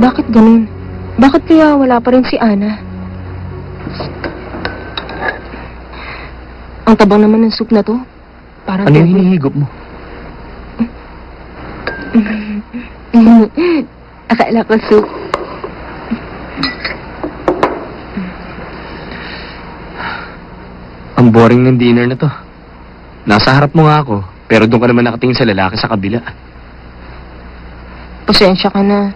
Bakit ganun? Bakit kaya wala pa rin si Ana? Ang tabang naman ng soup na to. Parang Ano yung tubig. hinihigop mo? Akala ko soup. Ang boring ng dinner na to. Nasa harap mo nga ako, pero doon ka naman nakatingin sa lalaki sa kabila. Pasensya ka na.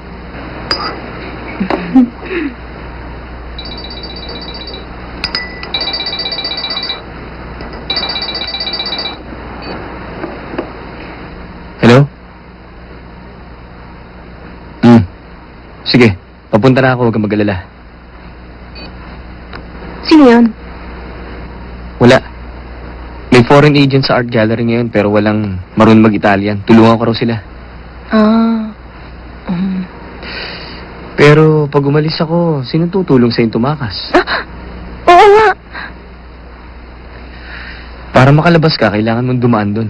Hello? Sige, papunta na ako, huwag kang mag-alala. Sino yun? Wala. May foreign agent sa art gallery ngayon, pero walang marunong mag-Italian. Tulungan ko raw sila. Ah. Pero pag umalis ako, sino tutulong sa'yo tumakas? Oo nga. Para makalabas ka, kailangan mong dumaan doon.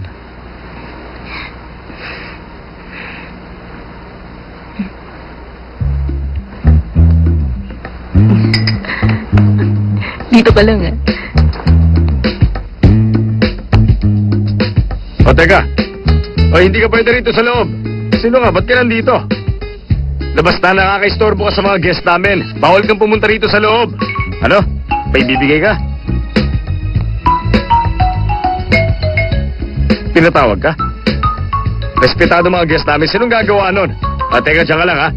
Dito ka lang ah. O teka, hindi ka pwede rito sa loob. Sino nga, ba't ka nandito? Labas na, nakaka-istorbo ka sa mga guest namin. Bawal kang pumunta rito sa loob. Ano? May bibigay ka? Pinatawag ka? Respetado mga guest namin. Sinong gagawa nun? Teka, dyan ka lang ha.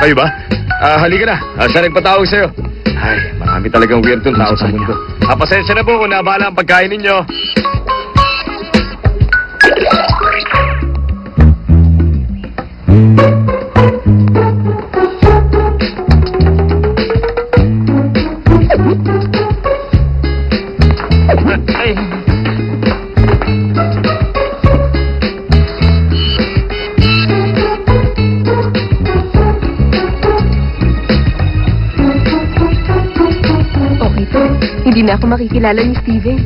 Kayo ba? Halika na. Siya nagpatawag sa'yo. Ay, marami talagang weird tong tao sa mundo. Pasensya na po kung nabala ang pagkain ninyo. Ay. Okay to. Hindi na ako makikilala ni Steven.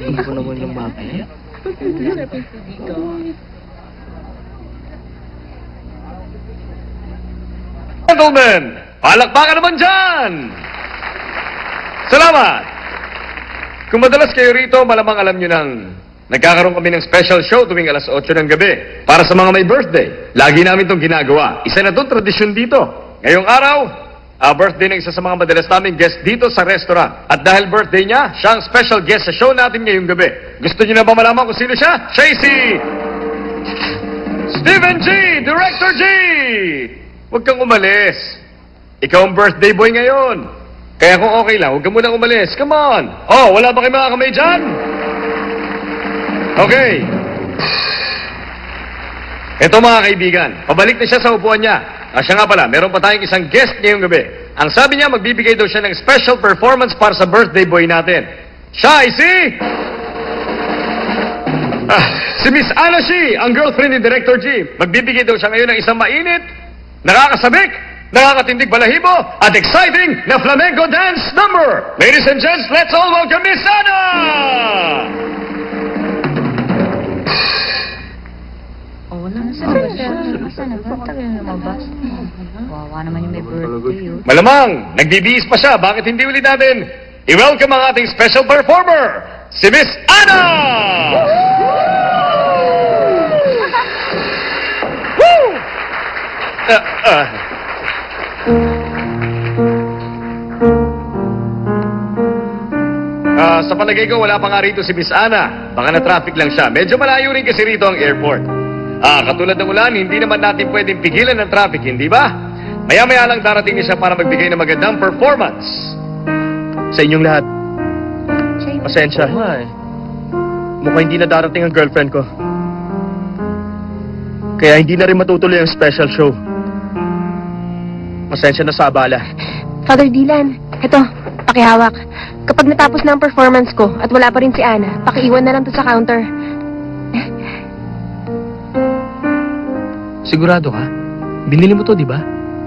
Hindi ko naman yung mapa. Gentlemen, palakpakan naman dyan! Salamat! Kung madalas kayo rito, malamang alam nyo nang nagkakaroon kami ng special show tuwing alas 8 ng gabi para sa mga may birthday. Lagi namin itong ginagawa. Isa na itong tradisyon dito. Ngayong araw, birthday ng isa sa mga madalas naming guest dito sa restaurant. At dahil birthday niya, siya ang special guest sa show natin ngayong gabi. Gusto niyo na ba malaman kung sino siya? Siya si Steven G! Director G! Huwag kang umalis. Ikaw ang birthday boy ngayon. Kaya kung okay lang, huwag ka munang umalis. Come on! Oh, wala ba kayong mga kamay dyan? Okay. Ito mga kaibigan, pabalik na siya sa upuan niya. Siya nga pala, meron pa tayong isang guest ngayong gabi. Ang sabi niya, magbibigay daw siya ng special performance para sa birthday boy natin. Siya ay si Miss Ana Shi, ang girlfriend ni Director G. Magbibigay daw siya ngayon ng isang mainit, nakakasabik, nakakatindig balahibo, at exciting na flamenco dance number. Ladies and gents, let's all welcome Miss Ana! Wala na sa labas. Asa na ba? Tagal na lumabas. Wawa naman yung may birthday yun. Malamang, nagbibihis pa siya. Bakit hindi ulit natin i-welcome ang ating special performer, si Miss Ana! Woo! Sa palagay ko, wala pa nga rito si Miss Ana. Baka na-traffic lang siya. Medyo malayo rin kasi rito ang airport. Katulad ng ulan, hindi naman natin pwedeng pigilan ng traffic, hindi ba? Maya-maya lang darating niya siya para magbigay ng magandang performance. Sa inyong lahat, pasensya. Mukhang hindi na darating ang girlfriend ko. Kaya hindi na rin matutuloy ang special show. Pasensya na sa abala. Father Dylan, eto, pakihawak. Kapag natapos na ang performance ko at wala pa rin si Ana, pakiiwan na lang to sa counter. Sigurado ka? Binili mo to, di ba?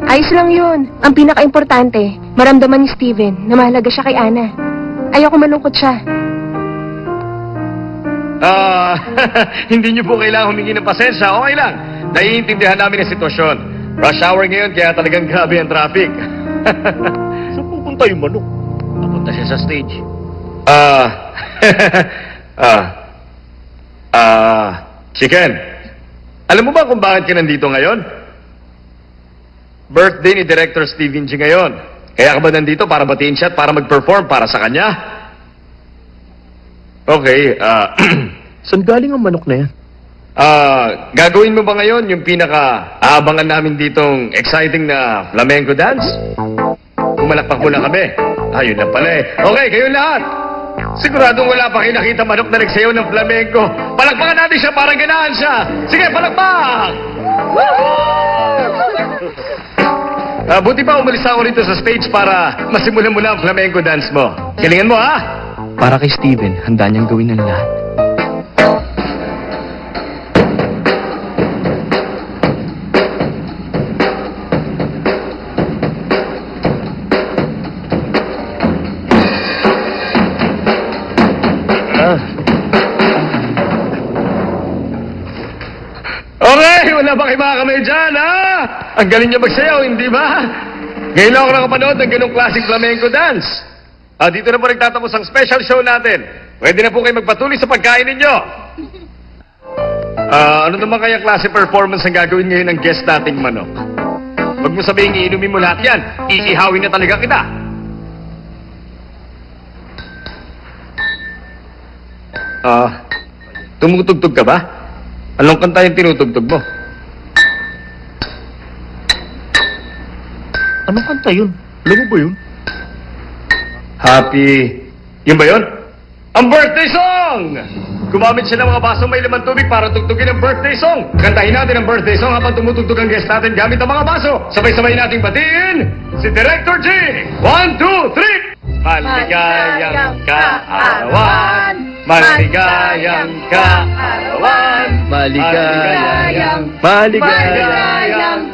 Ayos lang yun. Ang pinaka-importante, maramdaman ni Steven na mahalaga siya kay Ana. Ayoko malungkot siya. Hindi niyo po kailangan humingi ng pasensya. Okay lang. Naiintindihan namin ang sitwasyon. Rush hour ngayon, kaya talagang grabe ang traffic. Saan pupunta yung manok? Papunta siya sa stage. Chicken, alam mo ba kung bakit ka nandito ngayon? Birthday ni Director Steven G ngayon. Kaya ka ba nandito para batiin siya at para mag-perform para sa kanya? Okay, Saan galing ang manok na yan? gagawin mo ba ngayon yung pinaka-aabangan namin ditong exciting na flamenco dance? Pumalakpak muna kami. Yun lang pala eh. Okay, kayo lahat. Siguradong wala pa kayo nakita manok na nagsayaw ng flamenco. Palakpakan natin siya para ganahan siya. Sige, palakpak! Buti pa umalis ako rito sa stage para masimulan mo na ang flamenco dance mo. Kilingan mo, ha? Para kay Steven, handa niyang gawin ang lahat. Okay, wala ba kayo mga kamay dyan, ha? Ang galing niya magsayaw, hindi ba? Ngayon lang ako nakapanood ng ganong klaseng flamenco dance. Dito na po nagtatapos ang special show natin. Pwede na po kayo magpatuloy sa pagkain ninyo. Ano naman kaya klase performance ang gagawin ngayon ng guest nating manok? Huwag mo sabihin iinumin mo lahat yan. Iihawin na talaga kita. Tumutugtog ka ba? Anong kanta yung tinutugtog mo? Anong kanta yun? Alam mo ba yun? Happy... Yun ba yun? Ang birthday song! Gumamit siya ng mga basong may laman tubig para tugtugin ang birthday song. Kantahin natin ang birthday song habang tumutugtog ang guest natin gamit ang mga baso. Sabay-sabay nating batiin si Director G! 1, 2, 3! Maligayang kaarawan! Maligayang kaarawan! Maligayang,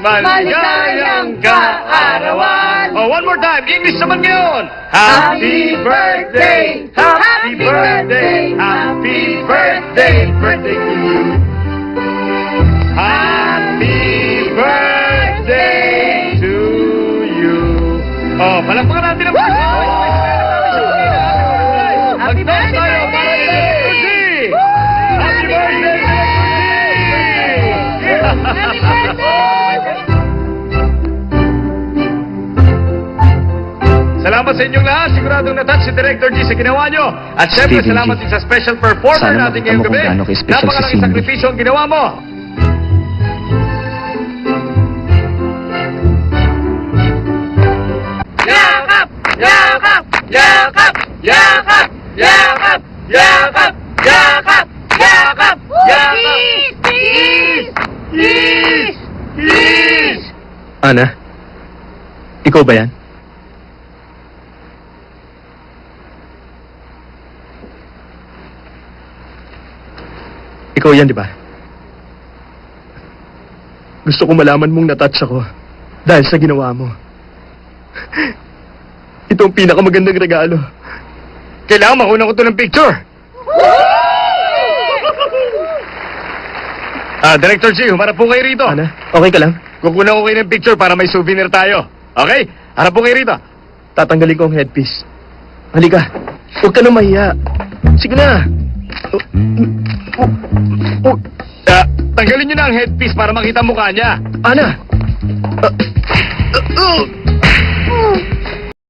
Maligayang kaarawan! Oh, one more time! English naman ngayon! Happy birthday! Happy birthday! Happy birthday! Birthday to you! Happy birthday to you! Oh, palakpakan natin ang birthday! Happy birthday! Happy birthday! Happy birthday! Salamat sa inyong lahat. Siguradong natouch si Director G sa ginawa nyo. At syempre, Steven salamat G. din sa special performer Sana natin makita ngayong mo kung gabi. gaano ka-special si Napakalaking Cindy. sakripisyo ang ginawa mo. Yakap! Yakap! Yakap! Yakap! Yakap! Yakap! Yakap! Yakap! Yakap! Please! Ana? Ikaw ba yan? Ikaw yan, di ba? Gusto ko malaman mong natouch ako dahil sa ginawa mo. Ito ang pinakamagandang regalo. Kailangan makuha ko ito ng picture. Director G, humarap po kayo rito. Ana, okay ka lang? Kukunan ko kayo ng picture para may souvenir tayo. Okay? Harap po kayo rito. Tatanggalin ko ang headpiece. Halika. Huwag ka na mahiya. Sige na. Tanggalin nyo na ang headpiece para makita ang mukha niya. Ana!